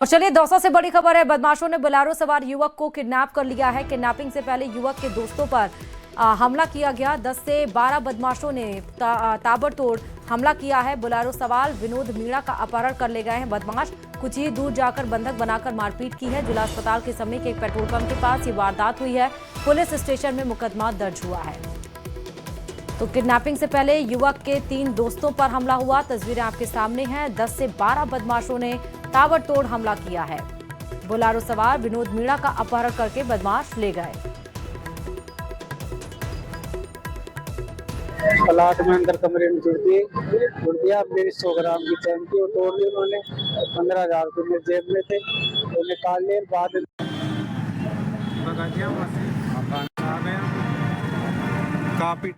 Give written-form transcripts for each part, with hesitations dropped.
और चलिए दौसा से बड़ी खबर है। बदमाशों ने बोलेरो सवार युवक को किडनैप कर लिया है। किडनैपिंग से पहले युवक के दोस्तों पर हमला किया गया। 10 से 12 बदमाशों ने ताबड़तोड़ हमला किया है। बोलेरो सवार विनोद मीणा का अपहरण कर ले गए हैं बदमाश। कुछ ही दूर जाकर बंधक बनाकर मारपीट की है। जिला अस्पताल के समीप एक पेट्रोल पंप के पास ये वारदात हुई है। पुलिस स्टेशन में मुकदमा दर्ज हुआ है। तो किडनैपिंग से पहले युवक के 3 दोस्तों पर हमला हुआ। तस्वीरें आपके सामने हैं। 10 से 12 बदमाशों ने ताबड़तोड़ हमला किया है। बोलेरो सवार विनोद मीणा का अपहरण करके बदमाश ले गए। प्लाट में अंदर कमरे में जुड़ दिया। मेरी 100 ग्राम की चैन थी वो तोड़ ली उन्होंने। 15,000 रुपये मेरे जेब में थे वो निकाल लिए। बाद काफी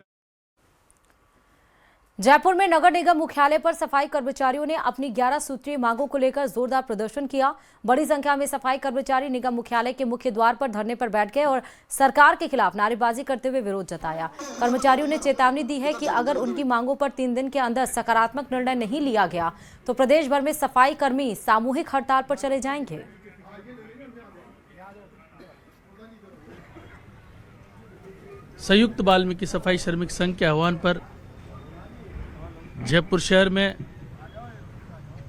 जयपुर में नगर निगम मुख्यालय पर सफाई कर्मचारियों ने अपनी 11 सूत्रीय मांगों को लेकर जोरदार प्रदर्शन किया। बड़ी संख्या में सफाई कर्मचारी निगम मुख्यालय के मुख्य द्वार पर धरने पर बैठ गए और सरकार के खिलाफ नारेबाजी करते हुए विरोध जताया। कर्मचारियों ने चेतावनी दी है कि अगर उनकी मांगों पर 3 दिन के अंदर सकारात्मक निर्णय नहीं लिया गया तो प्रदेश भर में सफाई कर्मी सामूहिक हड़ताल पर चले जाएंगे। संयुक्त वाल्मीकि सफाई श्रमिक संघ के आह्वान पर जयपुर शहर में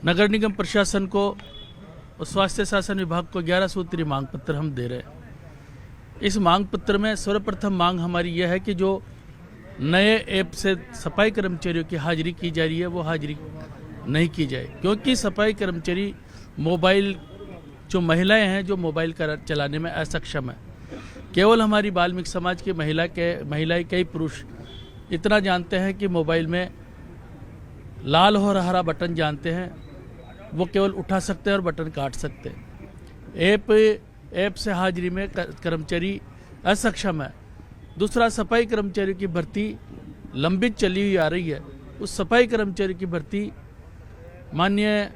नगर निगम प्रशासन को और स्वास्थ्य शासन विभाग को 11 सूत्रीय मांग पत्र हम दे रहे हैं। इस मांग पत्र में सर्वप्रथम मांग हमारी यह है कि जो नए ऐप से सफाई कर्मचारियों की हाजिरी की जा रही है वो हाजिरी नहीं की जाए, क्योंकि सफाई कर्मचारी मोबाइल जो महिलाएं हैं जो मोबाइल चलाने में असक्षम है। केवल हमारी वाल्मीकि समाज की महिलाएं कई पुरुष इतना जानते हैं कि मोबाइल में लाल और हरा बटन जानते हैं, वो केवल उठा सकते हैं और बटन काट सकते हैं। ऐप से हाजिरी में कर्मचारी असक्षम है। दूसरा, सफाई कर्मचारियों की भर्ती लंबित चली हुई आ रही है। उस सफाई कर्मचारी की भर्ती माननीय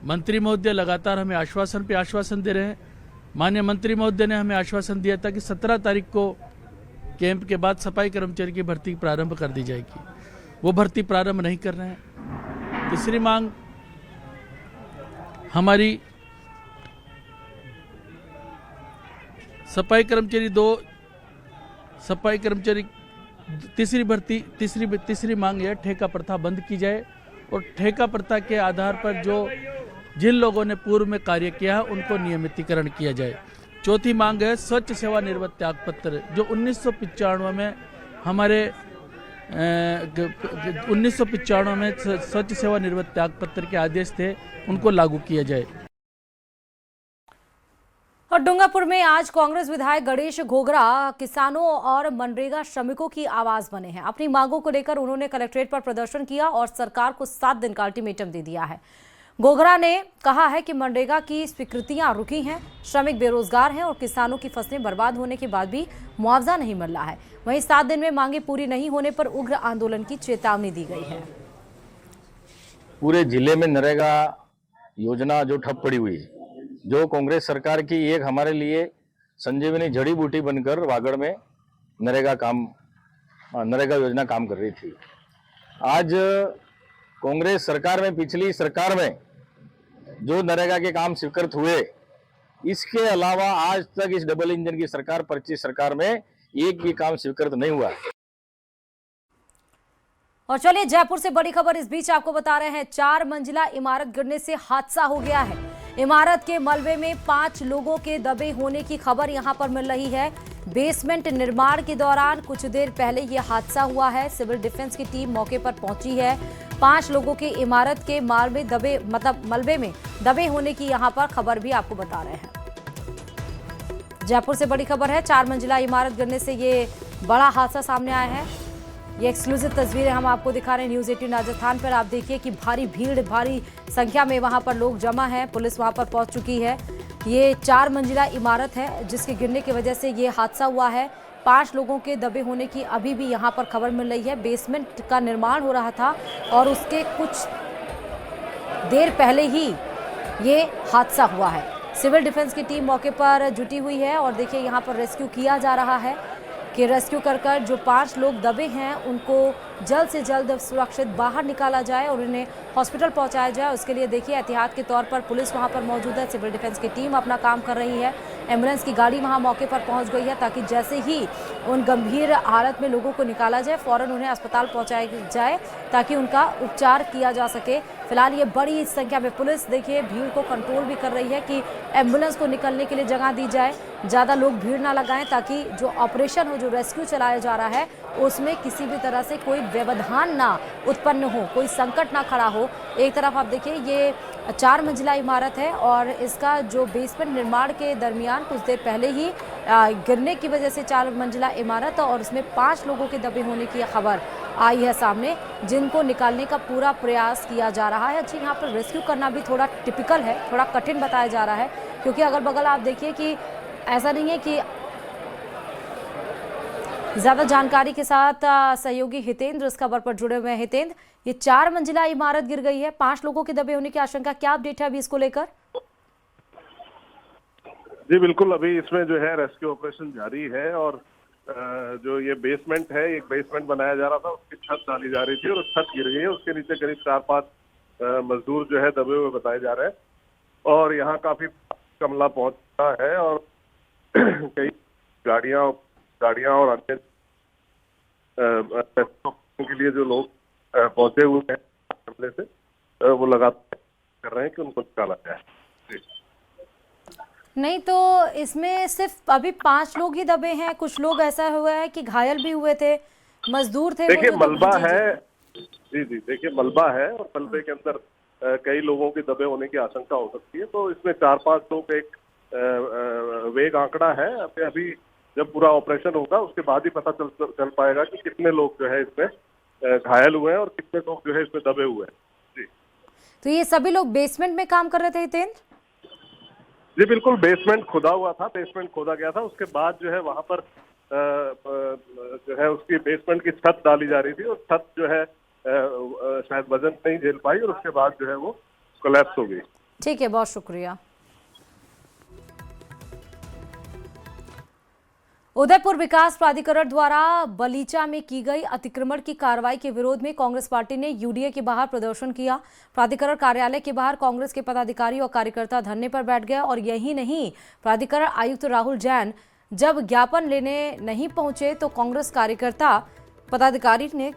मंत्री महोदय लगातार हमें आश्वासन पे आश्वासन दे रहे हैं। माननीय मंत्री महोदय ने हमें आश्वासन दिया था कि 17 तारीख को कैंप के बाद सफाई कर्मचारी की भर्ती प्रारंभ कर दी जाएगी। वो भर्ती प्रारंभ नहीं कर रहे हैं। तीसरी मांग हमारी सफाई कर्मचारी तीसरी मांग यह ठेका प्रथा बंद की जाए और ठेका प्रथा के आधार पर जो जिन लोगों ने पूर्व में कार्य किया है उनको नियमितीकरण किया जाए। चौथी मांग है स्वच्छ सेवा निवृत्त त्याग पत्र, जो 1995 में हमारे 1995 में स्वच्छ सेवा निवृत्त त्याग पत्र के आदेश थे, उनको लागू किया जाए। और डूंगरपुर में आज कांग्रेस विधायक गणेश घोगरा किसानों और मनरेगा श्रमिकों की आवाज बने हैं। अपनी मांगों को लेकर उन्होंने कलेक्ट्रेट पर प्रदर्शन किया और सरकार को 7 दिन का अल्टीमेटम दे दिया है। घोगरा ने कहा है कि मनरेगा की स्वीकृतियां रुकी हैं, श्रमिक बेरोजगार हैं और किसानों की फसलें बर्बाद होने के बाद भी मुआवजा नहीं मिल रहा है। वहीं 7 दिन में मांगे पूरी नहीं होने पर उग्र आंदोलन की चेतावनी दी गई है। पूरे जिले में नरेगा योजना जो ठप पड़ी हुई है, जो कांग्रेस सरकार की एक हमारे लिए संजीवनी जड़ी बूटी बनकर वागड़ में नरेगा योजना काम कर रही थी। आज कांग्रेस सरकार में, पिछली सरकार में जो नरेगा के काम स्वीकृत हुए, इसके अलावा आज तक इस डबल इंजन की सरकार 25 सरकार में एक भी काम स्वीकृत नहीं हुआ। और चलिए जयपुर से बड़ी खबर इस बीच आपको बता रहे हैं। 4 मंजिला इमारत गिरने से हादसा हो गया है। इमारत के मलबे में 5 लोगों के दबे होने की खबर यहां पर मिल रही है। बेसमेंट निर्माण के दौरान कुछ देर पहले यह हादसा हुआ है। सिविल डिफेंस की टीम मौके पर पहुंची है। 5 लोगों के इमारत के मलबे में दबे होने की यहां पर खबर भी आपको बता रहे हैं। जयपुर से बड़ी खबर है। 4 मंजिला इमारत गिरने से ये बड़ा हादसा सामने आया है। ये एक्सक्लूसिव तस्वीरें हम आपको दिखा रहे हैं न्यूज़ 18 राजस्थान पर। आप देखिए कि भारी संख्या में वहां पर लोग जमा हैं। पुलिस वहां पर पहुंच चुकी है। ये 4 मंजिला इमारत है जिसके गिरने की वजह से ये हादसा हुआ है। 5 लोगों के दबे होने की अभी भी यहाँ पर खबर मिल रही है। बेसमेंट का निर्माण हो रहा था और उसके कुछ देर पहले ही ये हादसा हुआ है। सिविल डिफेंस की टीम मौके पर जुटी हुई है और देखिए यहाँ पर रेस्क्यू किया जा रहा है कि रेस्क्यू कर जो 5 लोग दबे हैं उनको जल्द से जल्द सुरक्षित बाहर निकाला जाए और उन्हें हॉस्पिटल पहुंचाया जाए। उसके लिए देखिए एहतियात के तौर पर पुलिस वहां पर मौजूद है, सिविल डिफेंस की टीम अपना काम कर रही है, एम्बुलेंस की गाड़ी वहां मौके पर पहुंच गई है ताकि जैसे ही उन गंभीर हालत में लोगों को निकाला जाए फौरन उन्हें अस्पताल पहुंचाया जाए ताकि उनका उपचार किया जा सके। फिलहाल ये बड़ी संख्या में पुलिस देखिए भीड़ को कंट्रोल भी कर रही है कि एम्बुलेंस को निकलने के लिए जगह दी जाए, ज़्यादा लोग भीड़ ना लगाएं ताकि जो ऑपरेशन हो, जो रेस्क्यू चलाया जा रहा है उसमें किसी भी तरह से कोई व्यवधान ना उत्पन्न हो, कोई संकट ना खड़ा हो। एक तरफ आप देखिए ये 4 मंजिला इमारत है और इसका जो बेसमेंट निर्माण के दरमियान कुछ देर पहले ही गिरने की वजह से 4 मंजिला इमारत और उसमें 5 लोगों के दबे होने की खबर आई है सामने, जिनको निकालने का पूरा प्रयास किया जा रहा है। अच्छा, यहाँ पर रेस्क्यू करना भी थोड़ा टिपिकल है, थोड़ा कठिन बताया जा रहा है क्योंकि अगल बगल आप देखिए कि ऐसा नहीं है कि ज्यादा जानकारी के साथ सहयोगी हितेंद्र इस खबर पर जुड़े हुए हैं। हितेंद्र, ये 4 मंजिला इमारत गिर गई है, 5 लोगों के दबे होने की आशंका, क्या अपडेट है अभी इसको लेकर? जी बिल्कुल, अभी इसमें जो है रेस्क्यू ऑपरेशन जारी है और जो ये बेसमेंट है, एक बेसमेंट बनाया जा रहा था, उसकी छत डाली जा रही थी और छत गिर गई है। उसके नीचे करीब 4-5 मजदूर जो है दबे हुए बताए जा रहे हैं और यहाँ काफी कमला पहुंचा है और कई गाड़ियां और अन्य के लिए जो लोग पहुंचे हुए हैं हमले से वो लगातार कर रहे हैं कि उनको निकाला जाए। नहीं तो इसमें सिर्फ अभी 5 लोग ही दबे हैं, कुछ लोग ऐसा हुआ है कि घायल भी हुए थे, मजदूर थे। देखिए मलबा है, जी देखिए मलबा है और मलबे के अंदर कई लोगों के दबे होने की आशंका हो सकती है, तो इसमें 4-5 लोग एक वेग आंकड़ा है। अभी जब पूरा ऑपरेशन होगा उसके बाद ही पता चल पाएगा कि कितने लोग जो है इसमें घायल हुए हैं और कितने लोग जो है इसमें दबे हुए हैं। जी, तो ये सभी लोग बेसमेंट में काम कर रहे थे हितेंद्र? जी बिल्कुल, बेसमेंट खुदा हुआ था, बेसमेंट खोदा गया था, उसके बाद जो है वहां पर जो है उसकी बेसमेंट की छत डाली जा रही थी और छत जो है शायद वजन नहीं झेल पाई और उसके बाद जो है वो कोलैप्स हो गई। ठीक है, बहुत शुक्रिया। उदयपुर विकास प्राधिकरण द्वारा बलीचा में की गई अतिक्रमण की कार्रवाई के विरोध में कांग्रेस पार्टी ने यूडीए के बाहर प्रदर्शन किया। प्राधिकरण कार्यालय के बाहर कांग्रेस के पदाधिकारी और कार्यकर्ता धरने पर बैठ गए और यही नहीं, प्राधिकरण आयुक्त राहुल जैन जब ज्ञापन लेने नहीं पहुंचे तो कांग्रेस कार्यकर्ता पदाधिकारी ने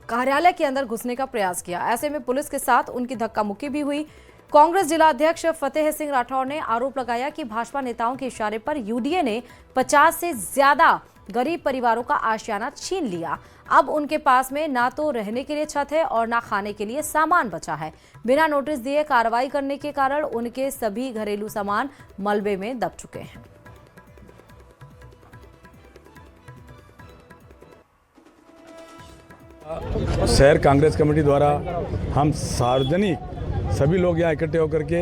कार्यालय के अंदर घुसने का प्रयास किया। ऐसे में पुलिस के साथ उनकी धक्का मुक्की भी हुई। कांग्रेस जिला अध्यक्ष फतेह सिंह राठौर ने आरोप लगाया कि भाजपा नेताओं के इशारे पर यूडीए ने 50 से ज्यादा गरीब परिवारों का आशियाना छीन लिया। अब उनके पास में ना तो रहने के लिए छत है और ना खाने के लिए सामान बचा है। बिना नोटिस दिए कार्रवाई करने के कारण उनके सभी घरेलू सामान मलबे में दब चुके हैं। शहर कांग्रेस कमेटी द्वारा हम सार्वजनिक सभी लोग यहाँ इकट्ठे होकर के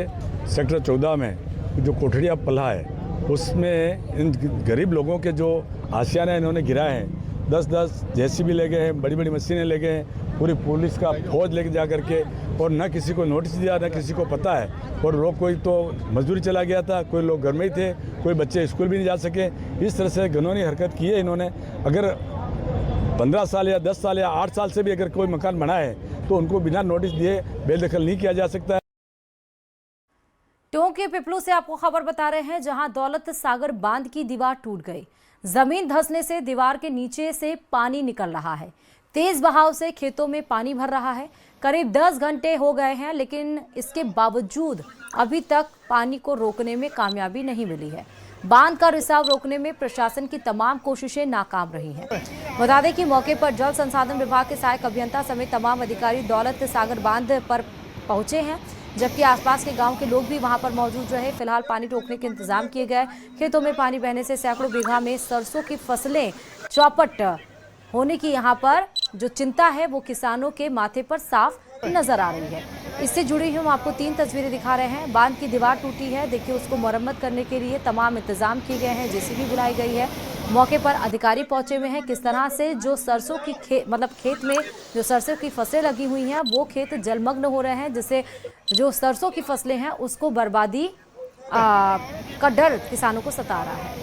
सेक्टर 14 में जो कोठड़िया पल्ला है उसमें इन गरीब लोगों के जो आशियाने इन्होंने गिराए हैं, 10-10 जेसीबी ले गए हैं, बड़ी बड़ी मशीनें ले गए हैं, पूरी पुलिस का फौज लेके जा करके और न किसी को नोटिस दिया न किसी को पता है। और लोग कोई तो मजदूरी चला गया था, कोई लोग घर में ही थे, कोई बच्चे स्कूल भी नहीं जा सके। इस तरह से घिनौनी हरकत की है इन्होंने। अगर 15 साल या 10 साल या 8 साल से भी अगर कोई मकान बना है तो उनको बिना नोटिस दिए बेदखल नहीं किया जा सकता है। टोंक के पिपलू से आपको खबर बता रहे हैं, जहां दौलत सागर बांध की दीवार टूट गई। जमीन धंसने से दीवार के नीचे से पानी निकल रहा है। तेज बहाव से खेतों में पानी भर रहा है। करीब 10 घंटे हो गए हैं, लेकिन इसके बावजूद अभी तक पानी को रोकने में कामयाबी नहीं मिली है। बांध का रिसाव रोकने में प्रशासन की तमाम कोशिशें नाकाम रही हैं। बता दें कि मौके पर जल संसाधन विभाग के सहायक अभियंता समेत तमाम अधिकारी दौलत सागर बांध पर पहुंचे हैं, जबकि आसपास के गांव के लोग भी वहां पर मौजूद रहे। फिलहाल पानी रोकने के इंतजाम किए गए। खेतों में पानी बहने से सैकड़ों बीघा में सरसों की फसलें चौपट होने की यहां पर जो चिंता है वो किसानों के माथे पर साफ नजर आ रही है। इससे जुड़ी हम आपको 3 तस्वीरें दिखा रहे हैं। बांध की दीवार टूटी है, देखिए उसको मरम्मत करने के लिए तमाम इंतजाम किए गए हैं, जेसीबी बुलाई गई है। मौके पर अधिकारी पहुंचे हुए हैं। किस तरह से जो सरसों की खेत में जो सरसों की फसलें लगी हुई हैं वो खेत जलमग्न हो रहे हैं, जिससे जो सरसों की फसलें हैं उसको बर्बादी का डर किसानों को सता रहा है।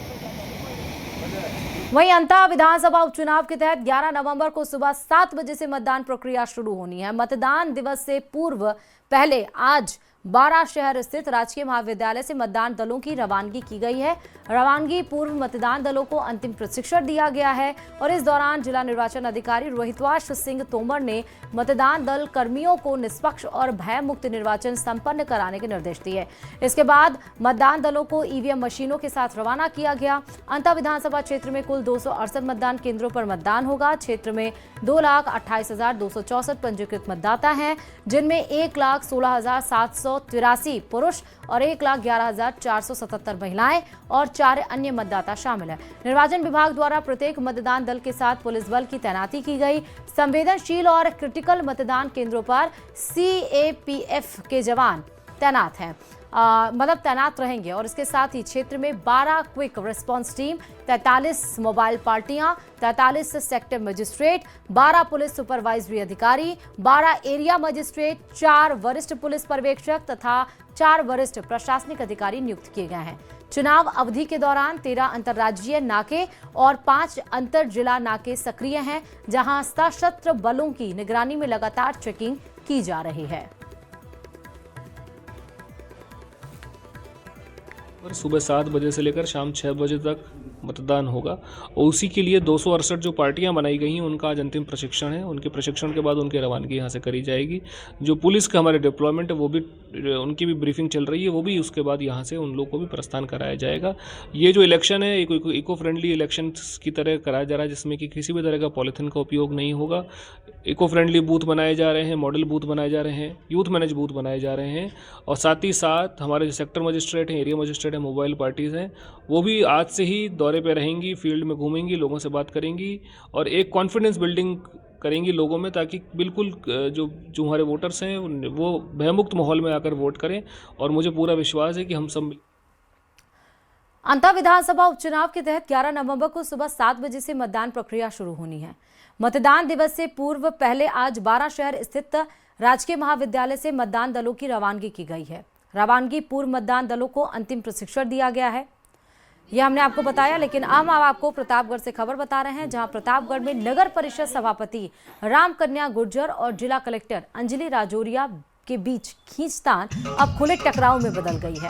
वहीं अंता विधानसभा उपचुनाव के तहत 11 नवंबर को सुबह 7 बजे से मतदान प्रक्रिया शुरू होनी है। मतदान दिवस से पूर्व पहले आज 12 शहर स्थित राजकीय महाविद्यालय से मतदान दलों की रवानगी की गई है। रवानगी पूर्व मतदान दलों को अंतिम प्रशिक्षण दिया गया है और इस दौरान जिला निर्वाचन अधिकारी रोहितवास सिंह तोमर ने मतदान दल कर्मियों को निष्पक्ष और भय मुक्त निर्वाचन संपन्न कराने के निर्देश दिए। इसके बाद मतदान दलों को ईवीएम मशीनों के साथ रवाना किया गया। अंता विधानसभा क्षेत्र में कुल 268 मतदान केंद्रों पर मतदान होगा। क्षेत्र में 2,28,264 पंजीकृत मतदाता हैं, जिनमें 1,16,783 पुरुष और 1,11,477 महिलाएं और 4 अन्य मतदाता शामिल हैं। निर्वाचन विभाग द्वारा प्रत्येक मतदान दल के साथ पुलिस बल की तैनाती की गई। संवेदनशील और क्रिटिकल मतदान केंद्रों पर सीएपीएफ के जवान तैनात हैं, तैनात रहेंगे और इसके साथ ही क्षेत्र में 12 क्विक रिस्पांस टीम, 43 मोबाइल पार्टियां, 43 सेक्टर मजिस्ट्रेट, 12 पुलिस सुपरवाइजरी अधिकारी, 12 एरिया मजिस्ट्रेट, 4 वरिष्ठ पुलिस पर्यवेक्षक तथा 4 वरिष्ठ प्रशासनिक अधिकारी नियुक्त किए गए हैं। चुनाव अवधि के दौरान 13 अंतर्राज्यीय नाके और 5 अंतर जिला नाके सक्रिय हैं, जहां सशस्त्र बलों की निगरानी में लगातार चेकिंग की जा रही है। सुबह 7 बजे से लेकर शाम 6 बजे तक मतदान होगा और उसी के लिए 268 जो पार्टियां बनाई गई हैं उनका आज अंतिम प्रशिक्षण है। उनके प्रशिक्षण के बाद उनकी रवानगी यहाँ से करी जाएगी। जो पुलिस का हमारे डिप्लॉयमेंट है वो भी, उनकी भी ब्रीफिंग चल रही है, वो भी उसके बाद यहाँ से उन लोगों को भी प्रस्थान कराया जाएगा। ये जो इलेक्शन है इको फ्रेंडली इलेक्शन की तरह कराया जा रहा है, जिसमें कि किसी भी तरह का पॉलीथिन का उपयोग नहीं होगा। इको फ्रेंडली बूथ बनाए जा रहे हैं, मॉडल बूथ बनाए जा रहे हैं, यूथ मैनेज बूथ बनाए जा रहे हैं और साथ ही साथ हमारे जो सेक्टर मजिस्ट्रेट हैं, एरिया मजिस्ट्रेट हैं, मोबाइल पार्टीज़ हैं, वो भी आज से ही दौरे पे रहेंगी, फील्ड में घूमेंगी, लोगों से बात करेंगी और एक कॉन्फिडेंस बिल्डिंग करेंगी लोगों में, ताकि बिल्कुल जो हमारे वोटर्स हैं वो भयमुक्त माहौल में आकर वोट करें। और मुझे पूरा विश्वास है कि हम सब अंता विधानसभा उपचुनाव के तहत 11 नवंबर को सुबह 7 बजे से मतदान प्रक्रिया शुरू होनी है। मतदान दिवस से पूर्व पहले आज 12 शहर स्थित राजकीय महाविद्यालय से मतदान दलों की रवानगी की गई है। रवानगी पूर्व मतदान दलों को अंतिम प्रशिक्षण दिया गया है, यह हमने आपको बताया। लेकिन अब आपको प्रतापगढ़ से खबर बता रहे हैं, जहां प्रतापगढ़ में नगर परिषद सभापति राम कन्या गुर्जर और जिला कलेक्टर अंजलि राजौरिया के बीच खींचतान अब खुले टकराव में बदल गई है।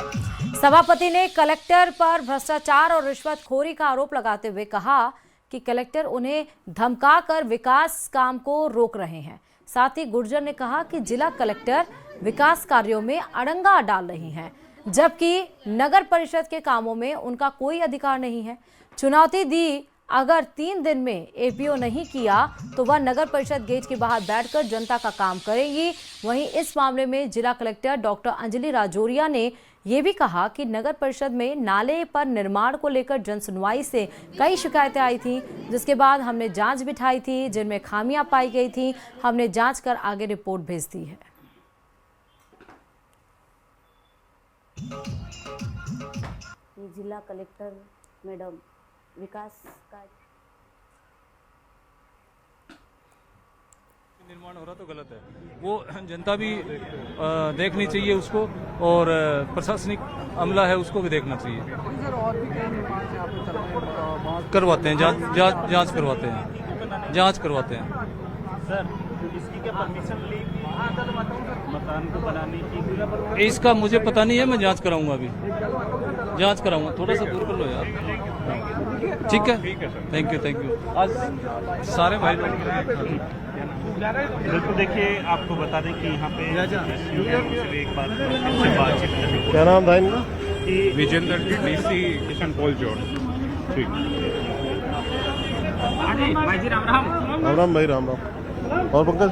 सभापति ने कलेक्टर पर भ्रष्टाचार और रिश्वतखोरी का आरोप लगाते हुए कहा कि कलेक्टर उन्हें धमकाकर विकास काम को रोक रहे हैं। साथ ही गुर्जर ने कहा कि जिला कलेक्टर विकास कार्यों में अड़ंगा डाल रही हैं, जबकि नगर परिषद के कामों में उनका कोई अधिकार नहीं है। चुनौती दी, अगर 3 दिन में एपीओ नहीं किया तो वह नगर परिषद गेट के बाहर बैठकर जनता का काम करेगी। वहीं इस मामले में जिला कलेक्टर डॉक्टर अंजलि राजौरिया ने यह भी कहा कि नगर परिषद में नाले पर निर्माण को लेकर जनसुनवाई से कई शिकायतें आई थी, जिसके बाद हमने जांच बिठाई थी, जिनमें खामियां पाई गई थी। हमने जांच कर आगे रिपोर्ट भेज दी है। जिला कलेक्टर मैडम विकास का निर्माण हो रहा तो गलत है, वो जनता भी देखनी चाहिए उसको और प्रशासनिक अमला है उसको भी देखना चाहिए। करवाते हैं जांच करवाते हैं। सर इसकी क्या परमिशन ली मकान को बनाने की? इसका मुझे पता नहीं है, मैं जांच कराऊंगा, अभी जांच कराऊंगा। थोड़ा सा दूर कर लो यार, ठीक है? Thank you. आज सारे भाई लोग बिल्कुल। देखिए आपको बता दें कि यहाँ पे एक बात बातचीत क्या नाम था इनका? विजेंद्र डीसी किशन पोल जोड़। ठीक भाई जी, राम राम भाई, राम राम। और पंकज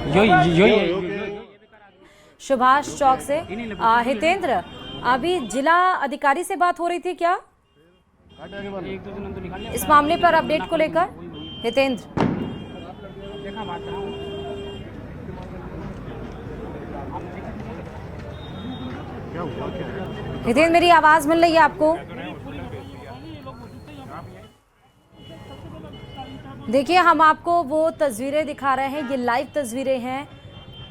यही सुभाष चौक से हितेंद्र, अभी जिला अधिकारी से बात हो रही थी क्या इस मामले पर अपडेट को लेकर? हितेंद्र, मेरी आवाज मिल रही है आपको? देखिए, हम आपको वो तस्वीरें दिखा रहे हैं, ये लाइव तस्वीरें हैं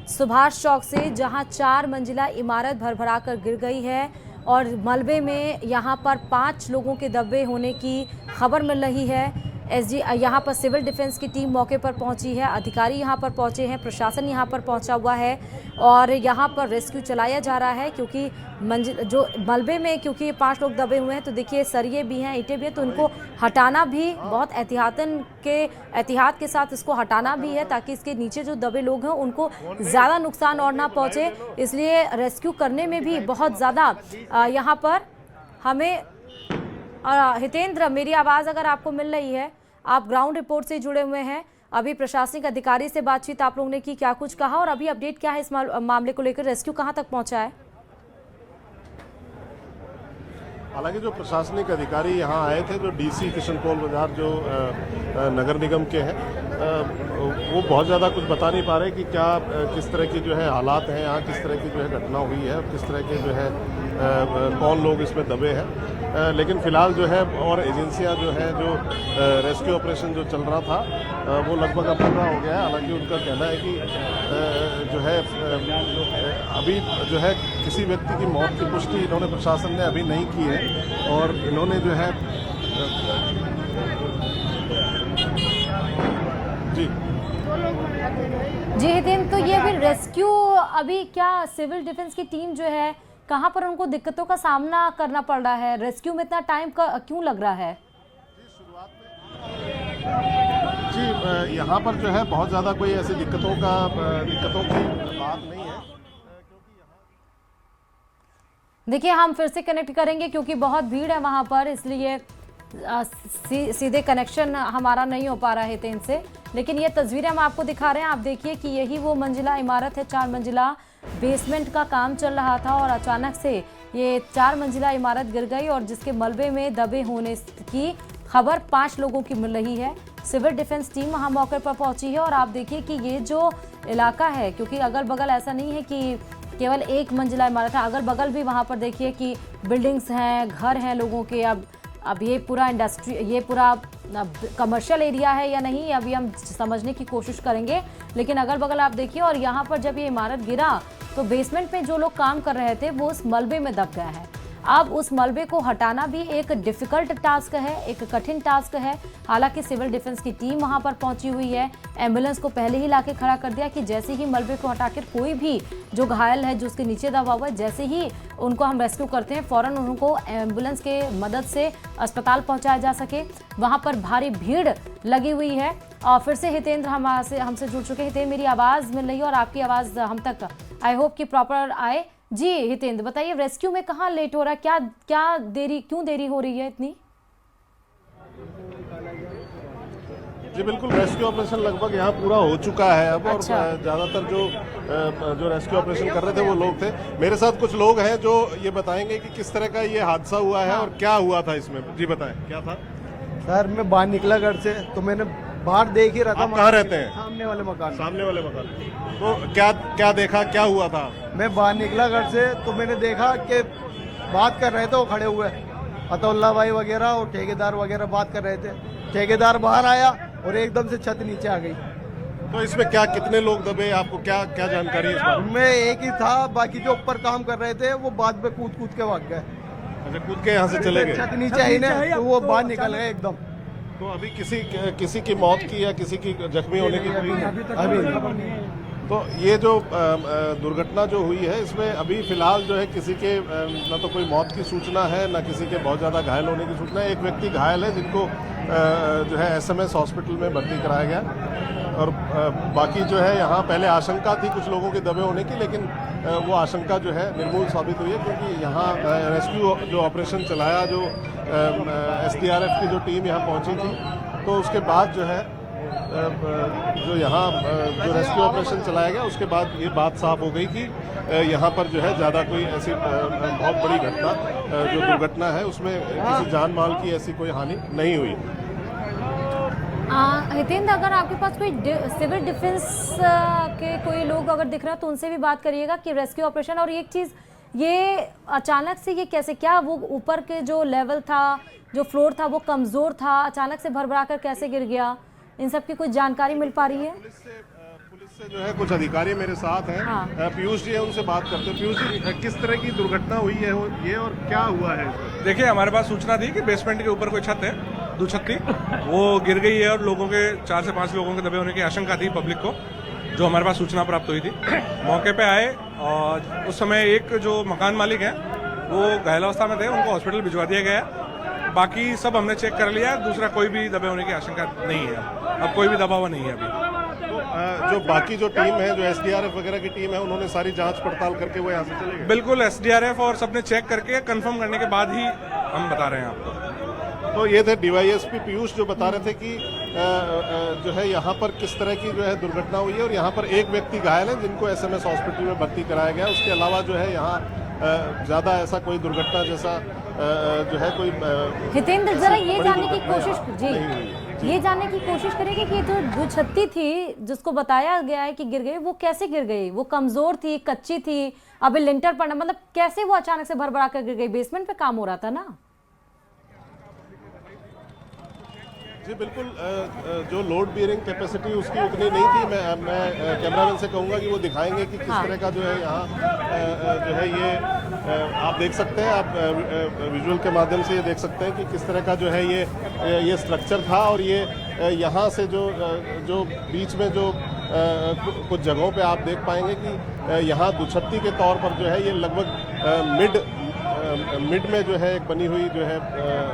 सुभाष चौक से, जहां 4 मंजिला इमारत भरभरा कर गिर गई है और मलबे में यहाँ पर 5 लोगों के दबे होने की खबर मिल रही है। यहाँ पर सिविल डिफेंस की टीम मौके पर पहुंची है, अधिकारी यहाँ पर पहुंचे हैं, प्रशासन यहाँ पर पहुंचा हुआ है और यहाँ पर रेस्क्यू चलाया जा रहा है क्योंकि जो मलबे में क्योंकि 5 लोग दबे हुए हैं तो देखिए सरिये भी हैं, ईंटें भी हैं, तो उनको हटाना भी बहुत एहतियात के साथ इसको हटाना भी है ताकि इसके नीचे जो दबे लोग हैं उनको ज़्यादा नुकसान और ना पहुँचे, इसलिए रेस्क्यू करने में भी बहुत ज़्यादा यहाँ पर हमें हितेंद्र, मेरी आवाज़ अगर आपको मिल रही है, आप ग्राउंड रिपोर्ट से जुड़े हुए हैं, अभी प्रशासनिक अधिकारी से बातचीत आप लोगों ने की, क्या कुछ कहा और अभी अपडेट क्या है इस मामले को लेकर, रेस्क्यू कहां तक पहुंचा है? हालांकि जो प्रशासनिक अधिकारी यहाँ आए थे, जो डीसी किशनपोल बाजार जो नगर निगम के हैं, वो बहुत ज़्यादा कुछ बता नहीं पा रहे कि क्या किस तरह की जो है हालात हैं यहाँ, किस तरह की जो है घटना हुई है, किस तरह के जो है कौन लोग इसमें दबे हैं। लेकिन फ़िलहाल जो है और एजेंसियां जो हैं, जो रेस्क्यू ऑपरेशन जो चल रहा था वो लगभग अब पूरा हो गया है। हालांकि उनका कहना है कि जो है अभी जो है किसी व्यक्ति की मौत की पुष्टि इन्होंने प्रशासन ने अभी नहीं की है और इन्होंने जो है जी हितेंद्र, तो ये अभी रेस्क्यू अभी क्या सिविल डिफेंस की टीम जो है कहाँ पर उनको दिक्कतों का सामना करना पड़ रहा है, रेस्क्यू में इतना टाइम क्यों लग रहा है? जी यहाँ पर जो है बहुत ज़्यादा कोई ऐसी दिक्कतों की बात नहीं है। देखिए हम फिर से कनेक्ट करेंगे क्योंकि बहुत भीड़ है वहाँ पर, इसलिए सीधे कनेक्शन हमारा नहीं हो पा रहा है हितेंद्र से, लेकिन ये तस्वीरें हम आपको दिखा रहे हैं। आप देखिए कि यही वो मंजिला इमारत है, 4 मंजिला बेसमेंट का काम चल रहा था और अचानक से ये 4 मंजिला इमारत गिर गई और जिसके मलबे में दबे होने की खबर 5 लोगों की मिल रही है। सिविल डिफेंस टीम वहाँ मौके पर पहुंची है और आप देखिए कि ये जो इलाका है, क्योंकि अगल बगल ऐसा नहीं है कि केवल 1 मंजिला इमारत है, अगल बगल भी वहाँ पर देखिए कि बिल्डिंग्स हैं, घर हैं लोगों के। अब ये पूरा इंडस्ट्री, ये पूरा कमर्शियल एरिया है या नहीं, अभी हम समझने की कोशिश करेंगे, लेकिन अगल बगल आप देखिए। और यहाँ पर जब ये इमारत गिरा तो बेसमेंट में जो लोग काम कर रहे थे वो उस मलबे में दब गया है। अब उस मलबे को हटाना भी एक डिफ़िकल्ट टास्क है, एक कठिन टास्क है। हालांकि सिविल डिफेंस की टीम वहां पर पहुंची हुई है, एम्बुलेंस को पहले ही लाके खड़ा कर दिया कि जैसे ही मलबे को हटाकर कोई भी जो घायल है, जो उसके नीचे दबा हुआ है, जैसे ही उनको हम रेस्क्यू करते हैं फ़ौरन उनको एम्बुलेंस के मदद से अस्पताल पहुँचाया जा सके। वहाँ पर भारी भीड़ लगी हुई है। और फिर से हितेंद्र हमसे जुड़ चुके हैं। हितेंद्र, मेरी आवाज़ मिल रही है और आपकी आवाज़ हम तक आई होप कि प्रॉपर आए। जी हितेंद्र, बताइए रेस्क्यू में कहाँ लेट हो रहा है, क्यों देरी हो रही है इतनी? जी बिल्कुल, रेस्क्यू ऑपरेशन लगभग यहाँ पूरा हो चुका है अब। अच्छा। और ज़्यादातर जो रेस्क्यू ऑपरेशन कर रहे थे वो लोग थे। मेरे साथ कुछ लोग हैं जो ये बताएंगे कि किस तरह का ये हादसा हुआ है और क्या हुआ था इसमें। जी बताएं, क्या था? सर मैं बाहर निकला घर से तो मैंने बाहर देख ही रहा था। आप कहाँ रहते हैं? सामने वाले मकान। सामने वाले मकान। तो क्या देखा, क्या हुआ था? मैं बाहर निकला घर से तो मैंने देखा कि बात कर रहे थे वो खड़े हुए, अतुल्ला भाई वगैरह और ठेकेदार वगैरह बात कर रहे थे। ठेकेदार बाहर आया और एकदम से छत नीचे आ गई। तो इसमें क्या, कितने लोग दबे, आपको क्या जानकारी है इस बारे में? मैं एक ही था, बाकी जो ऊपर काम कर रहे थे वो बाद में कूद के भाग गए। अच्छा, कूद के यहाँ से चले गए? छत नीचे आई ना तो वो बाहर निकल गए एकदम। तो अभी किसी की मौत की या किसी की जख्मी होने की अभी तो ये जो दुर्घटना जो हुई है इसमें अभी फिलहाल जो है किसी के न तो कोई मौत की सूचना है, न किसी के बहुत ज़्यादा घायल होने की सूचना है। एक व्यक्ति घायल है जिनको जो है SMS हॉस्पिटल में भर्ती कराया गया। और बाकी जो है यहाँ पहले आशंका थी कुछ लोगों के दबे होने की, लेकिन वो आशंका जो है निर्मूल साबित हुई है, क्योंकि यहाँ रेस्क्यू जो ऑपरेशन चलाया, जो SDRF की जो टीम यहाँ पहुँची थी, तो उसके बाद जो है जो यहाँ जो रेस्क्यू ऑपरेशन चलाया गया उसके बाद ये बात साफ हो गई कि यहाँ पर जो है ज़्यादा कोई ऐसी बहुत बड़ी घटना जो दुर्घटना है उसमें किसी जान माल की ऐसी कोई हानि नहीं हुई। हितेंद्र, अगर आपके पास कोई सिविल डिफेंस के कोई लोग अगर दिख रहा है तो उनसे भी बात करिएगा कि रेस्क्यू ऑपरेशन। और एक चीज़, ये अचानक से ये कैसे, क्या वो ऊपर के जो लेवल था, जो फ्लोर था वो कमज़ोर था, अचानक से भरभरा कर कैसे गिर गया, इन सब की कुछ जानकारी मिल पा रही है? पुलिस से जो है कुछ अधिकारी मेरे साथ हैं। हाँ। पीयूष जी है, उनसे बात करते हैं। पीयूष जी, किस तरह की दुर्घटना हुई है ये और क्या हुआ है? देखिए, हमारे पास सूचना थी कि बेसमेंट के ऊपर कोई छत है, दुछत्ती, वो गिर गई है और लोगों के 4 से 5 लोगों के दबे होने की आशंका थी पब्लिक को, जो हमारे पास सूचना प्राप्त हुई थी। मौके पे आए और उस समय एक जो मकान मालिक है वो घायल अवस्था में थे, उनको हॉस्पिटल भिजवा दिया गया। बाकी सब हमने चेक कर लिया, दूसरा कोई भी दबे होने की आशंका नहीं है, अब कोई भी दबा हुआ नहीं है अभी। तो जो बाकी जो टीम है, जो एसडीआरएफ वगैरह की टीम है, उन्होंने सारी जांच पड़ताल करके वो यहाँ से चले गए? बिल्कुल, एसडीआरएफ और सबने चेक करके कंफर्म करने के बाद ही हम बता रहे हैं आपको। तो ये थे डीवाईएसपी पीयूष जो बता रहे थे कि जो है यहाँ पर किस तरह की जो है दुर्घटना हुई है और यहाँ पर एक व्यक्ति घायल है जिनको एसएमएस हॉस्पिटल में भर्ती कराया गया। उसके अलावा जो है यहाँ ज़्यादा ऐसा कोई दुर्घटना जैसा जो है कोई हितेंद्र, जरा ये बड़ी जानने की दुर्घटना कोशिश नहीं हुई। ये जानने की कोशिश करेंगे कि जो दुछत्ती थी जिसको बताया गया है कि गिर गई, वो कैसे गिर गई? वो कमजोर थी, कच्ची थी, अभी लिंटर पड़ना, मतलब कैसे वो अचानक से भरभरा कर गिर गई? बेसमेंट पे काम हो रहा था ना। जी बिल्कुल, जो लोड बियरिंग कैपेसिटी उसकी उतनी नहीं थी। मैं कैमरामैन से कहूँगा कि वो दिखाएंगे कि किस तरह का जो है यहाँ जो है ये आप देख सकते हैं, आप विजुअल के माध्यम से ये देख सकते हैं कि किस तरह का जो है ये स्ट्रक्चर था। और ये यहाँ से जो बीच में जो कुछ जगहों पे आप देख पाएंगे कि यहाँ दुछत्ती के तौर पर जो है ये लगभग मिड में जो है एक बनी हुई जो है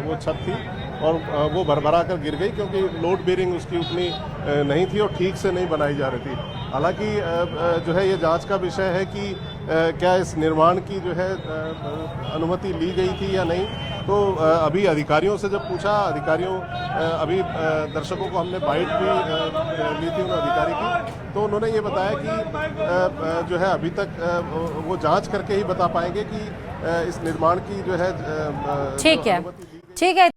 वो छत थी और वो भरभरा कर गिर गई, क्योंकि लोड बेयरिंग उसकी उतनी नहीं थी और ठीक से नहीं बनाई जा रही थी। हालांकि जो है ये जांच का विषय है कि क्या इस निर्माण की जो है अनुमति ली गई थी या नहीं। तो अभी अधिकारियों से जब पूछा, अधिकारियों अभी दर्शकों को हमने बाइट भी ली थी उन अधिकारी की, तो उन्होंने ये बताया कि जो है अभी तक वो जांच करके ही बता पाएंगे कि इस निर्माण की जो है ठीक है, ठीक है।